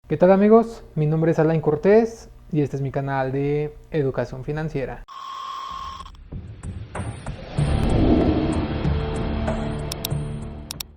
¿Qué tal amigos? Mi nombre es Alain Cortés y este es mi canal de educación financiera.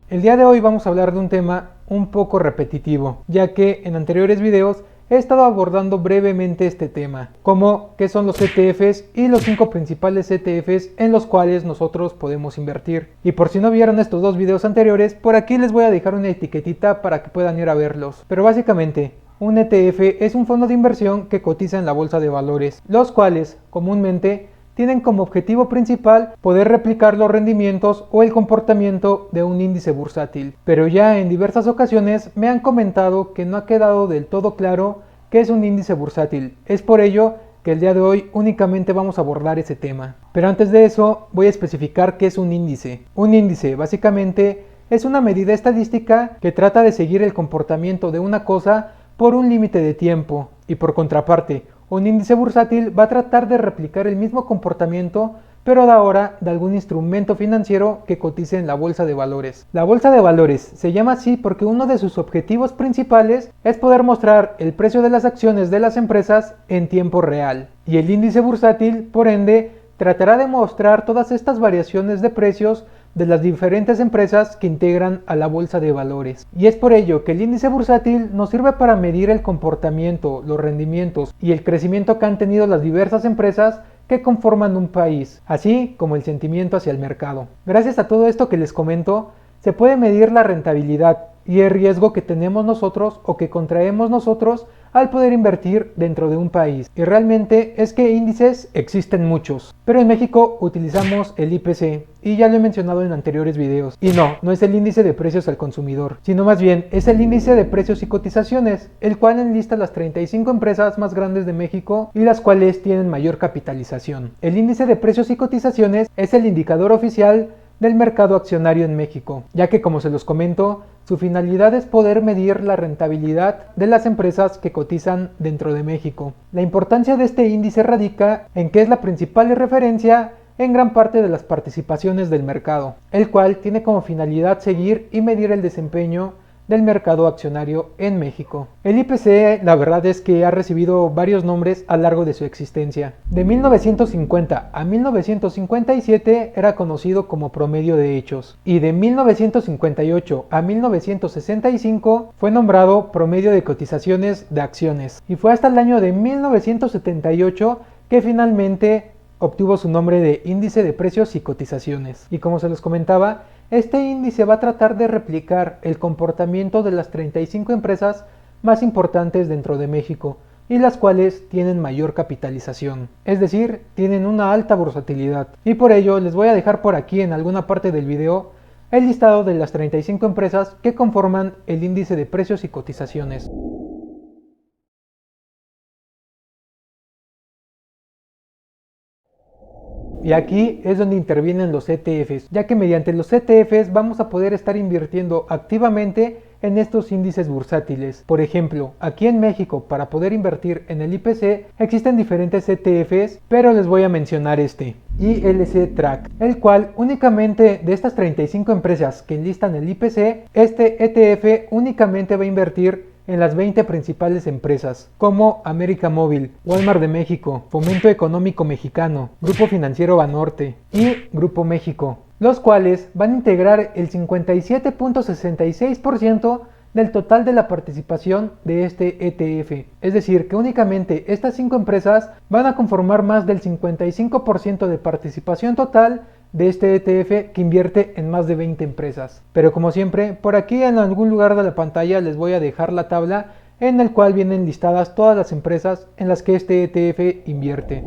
El día de hoy vamos a hablar de un tema un poco repetitivo, ya que en anteriores videos he estado abordando brevemente este tema, como qué son los ETFs y los 5 principales ETFs en los cuales nosotros podemos invertir. Y por si no vieron estos dos videos anteriores, por aquí les voy a dejar una etiquetita para que puedan ir a verlos. Pero básicamente, un ETF es un fondo de inversión que cotiza en la bolsa de valores, los cuales comúnmente tienen como objetivo principal poder replicar los rendimientos o el comportamiento de un índice bursátil. Pero ya en diversas ocasiones me han comentado que no ha quedado del todo claro qué es un índice bursátil. Es por ello que el día de hoy únicamente vamos a abordar ese tema. Pero antes de eso voy a especificar qué es un índice. Un índice básicamente es una medida estadística que trata de seguir el comportamiento de una cosa por un límite de tiempo, y por contraparte, un índice bursátil va a tratar de replicar el mismo comportamiento, pero ahora de algún instrumento financiero que cotice en la bolsa de valores. La bolsa de valores se llama así porque uno de sus objetivos principales es poder mostrar el precio de las acciones de las empresas en tiempo real. Y el índice bursátil, por ende, tratará de mostrar todas estas variaciones de precios de las diferentes empresas que integran a la bolsa de valores. Y es por ello que el índice bursátil nos sirve para medir el comportamiento, los rendimientos y el crecimiento que han tenido las diversas empresas que conforman un país, así como el sentimiento hacia el mercado. Gracias a todo esto que les comento, se puede medir la rentabilidad y el riesgo que tenemos nosotros o que contraemos nosotros al poder invertir dentro de un país. Y realmente es que índices existen muchos, pero en México utilizamos el IPC y ya lo he mencionado en anteriores videos. Y no es el índice de precios al consumidor, sino más bien es el índice de precios y cotizaciones, el cual enlista las 35 empresas más grandes de México y las cuales tienen mayor capitalización. El índice de precios y cotizaciones es el indicador oficial del mercado accionario en México, ya que, como se los comento, su finalidad es poder medir la rentabilidad de las empresas que cotizan dentro de México. La importancia de este índice radica en que es la principal referencia en gran parte de las participaciones del mercado, el cual tiene como finalidad seguir y medir el desempeño del mercado accionario en México. El IPC, la verdad es que ha recibido varios nombres a lo largo de su existencia. De 1950 a 1957 era conocido como promedio de hechos, y de 1958 a 1965 fue nombrado promedio de cotizaciones de acciones, y fue hasta el año de 1978 que finalmente obtuvo su nombre de índice de precios y cotizaciones. Y como se los comentaba, este índice va a tratar de replicar el comportamiento de las 35 empresas más importantes dentro de México y las cuales tienen mayor capitalización, es decir, tienen una alta bursatilidad. Y por ello les voy a dejar por aquí en alguna parte del video el listado de las 35 empresas que conforman el índice de precios y cotizaciones. Y aquí es donde intervienen los ETFs, ya que mediante los ETFs vamos a poder estar invirtiendo activamente en estos índices bursátiles. Por ejemplo, aquí en México, para poder invertir en el IPC, existen diferentes ETFs, pero les voy a mencionar este, ILC Track, el cual únicamente de estas 35 empresas que enlistan el IPC, este ETF únicamente va a invertir en las 20 principales empresas, como América Móvil, Walmart de México, Fomento Económico Mexicano, Grupo Financiero Banorte y Grupo México, los cuales van a integrar el 57.66% del total de la participación de este ETF. Es decir, que únicamente estas 5 empresas van a conformar más del 55% de participación total de este ETF que invierte en más de 20 empresas. Pero como siempre, por aquí en algún lugar de la pantalla les voy a dejar la tabla en la cual vienen listadas todas las empresas en las que este ETF invierte.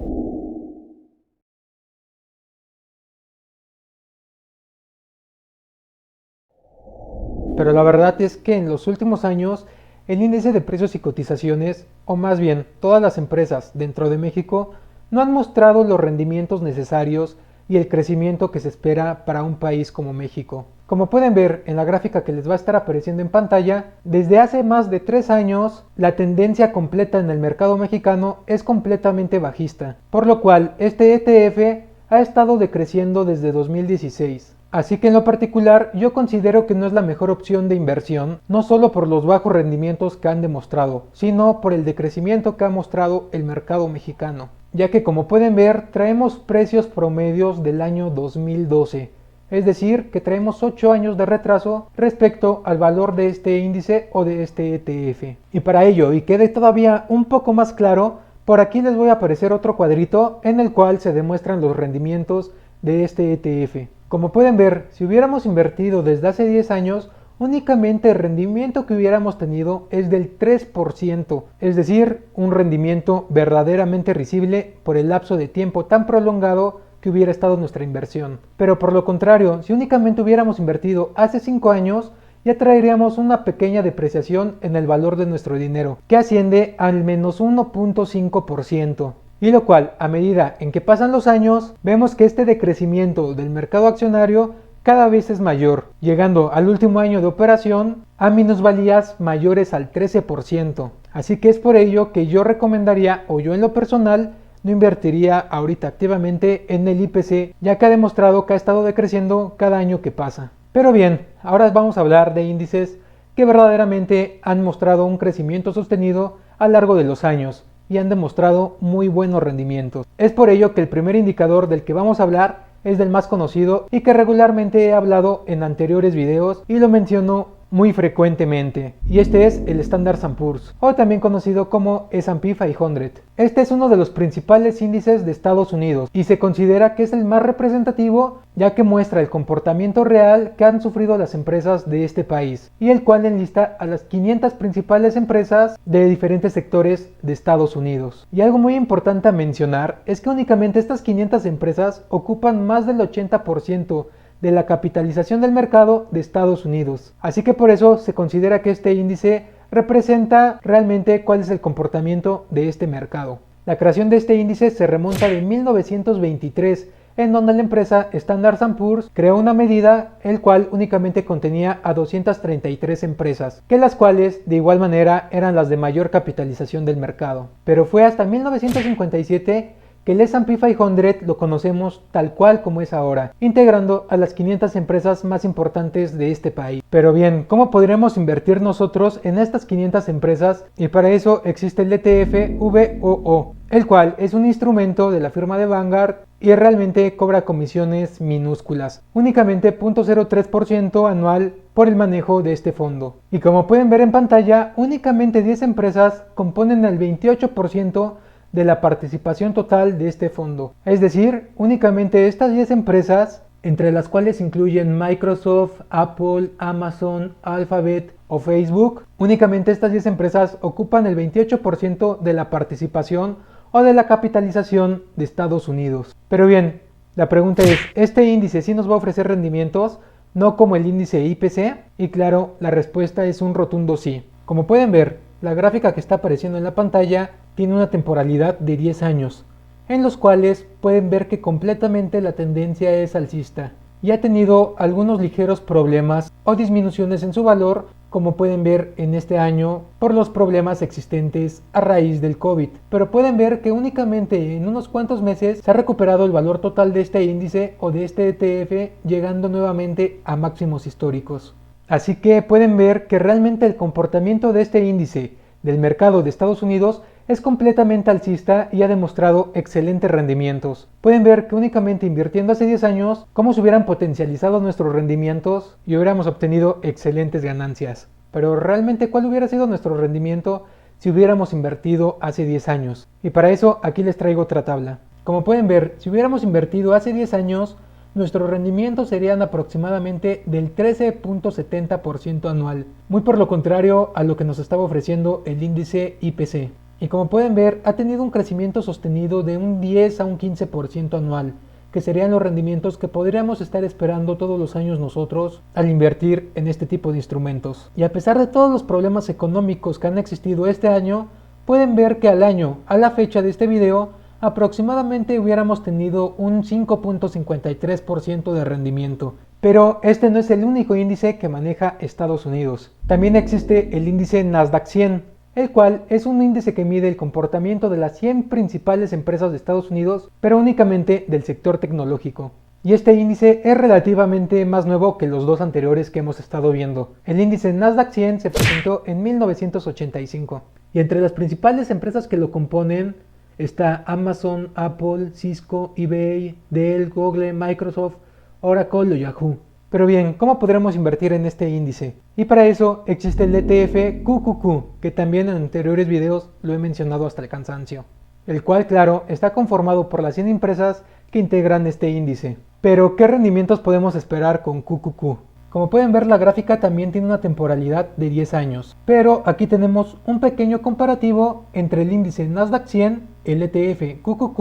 Pero la verdad es que en los últimos años el índice de precios y cotizaciones, o más bien todas las empresas dentro de México, no han mostrado los rendimientos necesarios y el crecimiento que se espera para un país como México. Como pueden ver en la gráfica que les va a estar apareciendo en pantalla, desde hace más de 3 años la tendencia completa en el mercado mexicano es completamente bajista, por lo cual este ETF ha estado decreciendo desde 2016. Así que en lo particular yo considero que no es la mejor opción de inversión, no solo por los bajos rendimientos que han demostrado, sino por el decrecimiento que ha mostrado el mercado mexicano, ya que como pueden ver traemos precios promedios del año 2012, es decir, que traemos 8 años de retraso respecto al valor de este índice o de este ETF. Y para ello, y quede todavía un poco más claro, por aquí les voy a aparecer otro cuadrito en el cual se demuestran los rendimientos de este ETF. Como pueden ver, si hubiéramos invertido desde hace 10 años, únicamente el rendimiento que hubiéramos tenido es del 3%, es decir, un rendimiento verdaderamente risible por el lapso de tiempo tan prolongado que hubiera estado nuestra inversión. Pero por lo contrario, si únicamente hubiéramos invertido hace 5 años, ya traeríamos una pequeña depreciación en el valor de nuestro dinero, que asciende al menos 1.5%. Y lo cual, a medida en que pasan los años, vemos que este decrecimiento del mercado accionario cada vez es mayor, llegando al último año de operación a minusvalías mayores al 13%. Así que es por ello que yo recomendaría, o yo en lo personal, no invertiría ahorita activamente en el IPC, ya que ha demostrado que ha estado decreciendo cada año que pasa. Pero bien, ahora vamos a hablar de índices que verdaderamente han mostrado un crecimiento sostenido a lo largo de los años y han demostrado muy buenos rendimientos. Es por ello que el primer indicador del que vamos a hablar es del más conocido y que regularmente he hablado en anteriores videos y lo menciono muy frecuentemente, y este es el Standard & Poor's, o también conocido como S&P 500. Este es uno de los principales índices de Estados Unidos y se considera que es el más representativo, ya que muestra el comportamiento real que han sufrido las empresas de este país, y el cual enlista a las 500 principales empresas de diferentes sectores de Estados Unidos. Y algo muy importante a mencionar es que únicamente estas 500 empresas ocupan más del 80% de la capitalización del mercado de Estados Unidos. Así que por eso se considera que este índice representa realmente cuál es el comportamiento de este mercado. La creación de este índice se remonta de 1923, en donde la empresa Standard & Poor's creó una medida el cual únicamente contenía a 233 empresas, que las cuales de igual manera eran las de mayor capitalización del mercado. Pero fue hasta 1957 que el S&P 500 lo conocemos tal cual como es ahora, integrando a las 500 empresas más importantes de este país. Pero bien, ¿cómo podremos invertir nosotros en estas 500 empresas? Y para eso existe el ETF VOO, el cual es un instrumento de la firma de Vanguard y realmente cobra comisiones minúsculas, únicamente 0.03% anual por el manejo de este fondo. Y como pueden ver en pantalla, únicamente 10 empresas componen el 28% de la participación total de este fondo. Es decir, únicamente estas 10 empresas, entre las cuales incluyen Microsoft, Apple, Amazon, Alphabet o Facebook, únicamente estas 10 empresas ocupan el 28% de la participación o de la capitalización de Estados Unidos. Pero bien, la pregunta es, ¿este índice sí nos va a ofrecer rendimientos, no como el índice IPC? Y claro, la respuesta es un rotundo sí. Como pueden ver, la gráfica que está apareciendo en la pantalla tiene una temporalidad de 10 años, en los cuales pueden ver que completamente la tendencia es alcista y ha tenido algunos ligeros problemas o disminuciones en su valor, como pueden ver en este año por los problemas existentes a raíz del COVID. Pero pueden ver que únicamente en unos cuantos meses se ha recuperado el valor total de este índice o de este ETF, llegando nuevamente a máximos históricos. Así que pueden ver que realmente el comportamiento de este índice del mercado de Estados Unidos es completamente alcista y ha demostrado excelentes rendimientos. Pueden ver que únicamente invirtiendo hace 10 años, cómo se hubieran potencializado nuestros rendimientos y hubiéramos obtenido excelentes ganancias. Pero realmente, ¿cuál hubiera sido nuestro rendimiento si hubiéramos invertido hace 10 años? Y para eso aquí les traigo otra tabla. Como pueden ver, si hubiéramos invertido hace 10 años, nuestros rendimientos serían aproximadamente del 13.70% anual, muy por lo contrario a lo que nos estaba ofreciendo el índice IPC. Y como pueden ver, ha tenido un crecimiento sostenido de un 10 a un 15% anual, que serían los rendimientos que podríamos estar esperando todos los años nosotros al invertir en este tipo de instrumentos. Y a pesar de todos los problemas económicos que han existido este año, pueden ver que al año, a la fecha de este video, aproximadamente hubiéramos tenido un 5.53% de rendimiento. Pero este no es el único índice que maneja Estados Unidos. También existe el índice Nasdaq 100, el cual es un índice que mide el comportamiento de las 100 principales empresas de Estados Unidos, pero únicamente del sector tecnológico. Y este índice es relativamente más nuevo que los dos anteriores que hemos estado viendo. El índice Nasdaq 100 se presentó en 1985 y entre las principales empresas que lo componen está Amazon, Apple, Cisco, eBay, Dell, Google, Microsoft, Oracle o Yahoo. Pero bien, ¿cómo podremos invertir en este índice? Y para eso existe el ETF QQQ, que también en anteriores videos lo he mencionado hasta el cansancio, el cual, claro, está conformado por las 100 empresas que integran este índice. Pero, ¿qué rendimientos podemos esperar con QQQ? Como pueden ver, la gráfica también tiene una temporalidad de 10 años, pero aquí tenemos un pequeño comparativo entre el índice Nasdaq 100, el ETF QQQ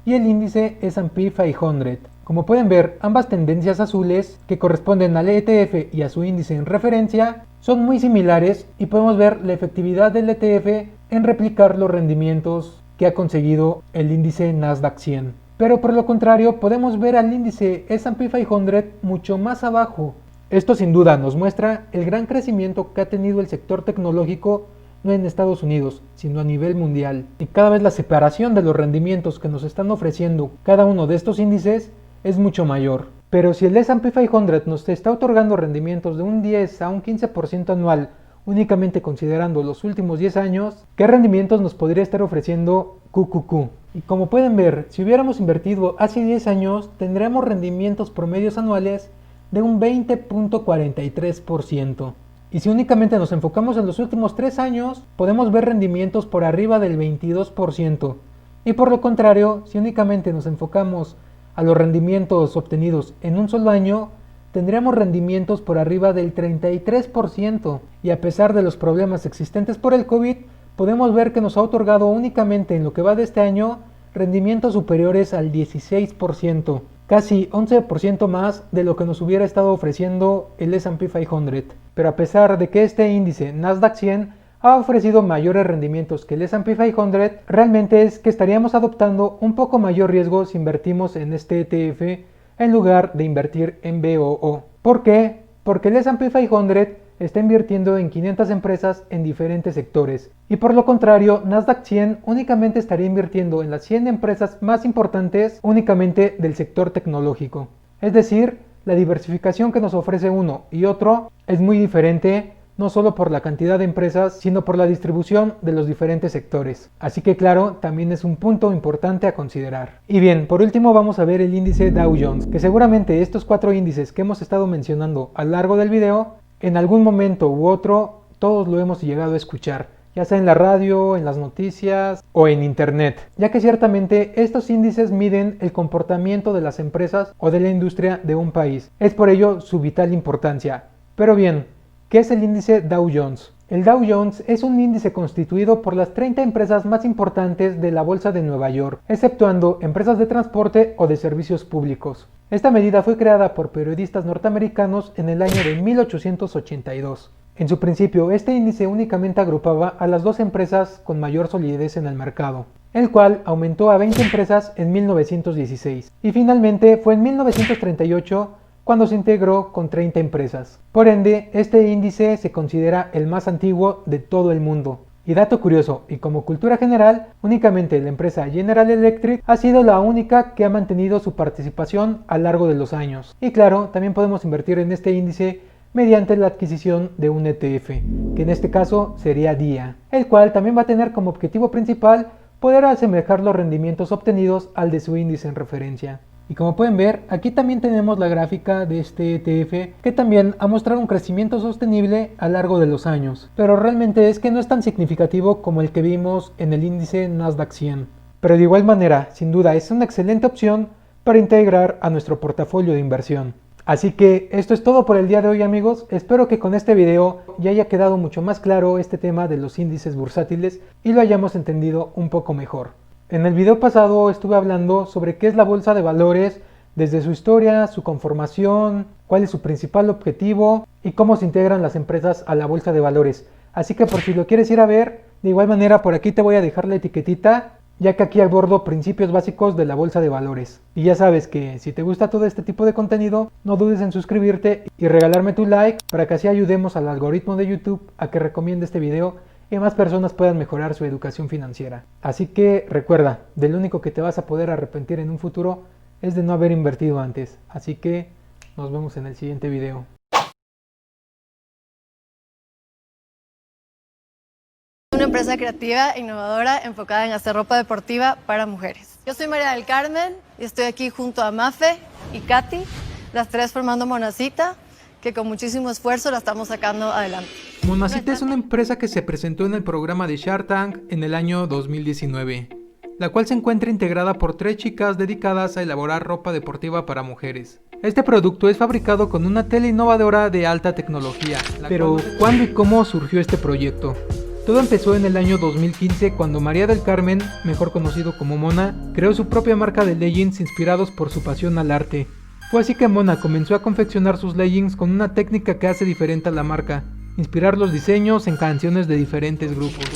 y el índice S&P 500. Como pueden ver, ambas tendencias azules, que corresponden al ETF y a su índice en referencia, son muy similares y podemos ver la efectividad del ETF en replicar los rendimientos que ha conseguido el índice Nasdaq 100. Pero por lo contrario, podemos ver al índice S&P 500 mucho más abajo. Esto sin duda nos muestra el gran crecimiento que ha tenido el sector tecnológico no en Estados Unidos, sino a nivel mundial. Y cada vez la separación de los rendimientos que nos están ofreciendo cada uno de estos índices es mucho mayor. Pero si el S&P 500 nos está otorgando rendimientos de un 10 a un 15% anual, únicamente considerando los últimos 10 años, ¿qué rendimientos nos podría estar ofreciendo QQQ? Y como pueden ver, si hubiéramos invertido hace 10 años, tendríamos rendimientos promedios anuales de un 20.43%. Y si únicamente nos enfocamos en los últimos 3 años, podemos ver rendimientos por arriba del 22%. Y por lo contrario, si únicamente nos enfocamos a los rendimientos obtenidos en un solo año, tendríamos rendimientos por arriba del 33%. Y a pesar de los problemas existentes por el COVID, podemos ver que nos ha otorgado únicamente en lo que va de este año rendimientos superiores al 16%, casi 11% más de lo que nos hubiera estado ofreciendo el S&P 500. Pero a pesar de que este índice Nasdaq 100 ha ofrecido mayores rendimientos que el S&P 500, realmente es que estaríamos adoptando un poco mayor riesgo si invertimos en este ETF en lugar de invertir en BOO. ¿Por qué? Porque el S&P 500 está invirtiendo en 500 empresas en diferentes sectores y por lo contrario Nasdaq 100 únicamente estaría invirtiendo en las 100 empresas más importantes únicamente del sector tecnológico. Es decir, la diversificación que nos ofrece uno y otro es muy diferente, no solo por la cantidad de empresas, sino por la distribución de los diferentes sectores. Así que claro, también es un punto importante a considerar. Y bien, por último vamos a ver el índice Dow Jones, que seguramente estos 4 índices que hemos estado mencionando a lo largo del video, en algún momento u otro, todos lo hemos llegado a escuchar, ya sea en la radio, en las noticias o en internet, ya que ciertamente estos índices miden el comportamiento de las empresas o de la industria de un país. Es por ello su vital importancia. Pero bien, ¿qué es el índice Dow Jones? El Dow Jones es un índice constituido por las 30 empresas más importantes de la bolsa de Nueva York, exceptuando empresas de transporte o de servicios públicos. Esta medida fue creada por periodistas norteamericanos en el año de 1882. En su principio, este índice únicamente agrupaba a las 2 empresas con mayor solidez en el mercado, el cual aumentó a 20 empresas en 1916, y finalmente fue en 1938 cuando se integró con 30 empresas. Por ende, este índice se considera el más antiguo de todo el mundo. Y dato curioso, y como cultura general, únicamente la empresa General Electric ha sido la única que ha mantenido su participación a lo largo de los años. Y claro, también podemos invertir en este índice mediante la adquisición de un ETF, que en este caso sería DIA, el cual también va a tener como objetivo principal poder asemejar los rendimientos obtenidos al de su índice en referencia. Y como pueden ver, aquí también tenemos la gráfica de este ETF que también ha mostrado un crecimiento sostenible a lo largo de los años, pero realmente es que no es tan significativo como el que vimos en el índice Nasdaq 100. Pero de igual manera, sin duda es una excelente opción para integrar a nuestro portafolio de inversión. Así que esto es todo por el día de hoy, amigos. Espero que con este video ya haya quedado mucho más claro este tema de los índices bursátiles y lo hayamos entendido un poco mejor. En el video pasado estuve hablando sobre qué es la bolsa de valores, desde su historia, su conformación, cuál es su principal objetivo y cómo se integran las empresas a la bolsa de valores. Así que por si lo quieres ir a ver, de igual manera por aquí te voy a dejar la etiquetita, ya que aquí abordo principios básicos de la bolsa de valores. Y ya sabes que si te gusta todo este tipo de contenido, no dudes en suscribirte y regalarme tu like para que así ayudemos al algoritmo de YouTube a que recomiende este video y más personas puedan mejorar su educación financiera. Así que recuerda, del único que te vas a poder arrepentir en un futuro es de no haber invertido antes. Así que nos vemos en el siguiente video. Una empresa creativa e innovadora enfocada en hacer ropa deportiva para mujeres. Yo soy María del Carmen y estoy aquí junto a Mafe y Katy, las tres formando Monacita, que con muchísimo esfuerzo la estamos sacando adelante. Monacita es una empresa que se presentó en el programa de Shark Tank en el año 2019, la cual se encuentra integrada por 3 chicas dedicadas a elaborar ropa deportiva para mujeres. Este producto es fabricado con una tela innovadora de alta tecnología. Pero, ¿cuándo y cómo surgió este proyecto? Todo empezó en el año 2015 cuando María del Carmen, mejor conocido como Mona, creó su propia marca de leggings inspirados por su pasión al arte. Fue así que Mona comenzó a confeccionar sus leggings con una técnica que hace diferente a la marca, inspirar los diseños en canciones de diferentes grupos.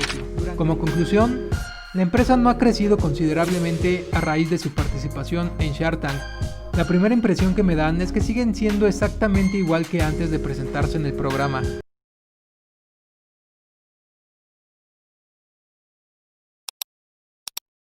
Como conclusión, la empresa no ha crecido considerablemente a raíz de su participación en Shark Tank. La primera impresión que me dan es que siguen siendo exactamente igual que antes de presentarse en el programa.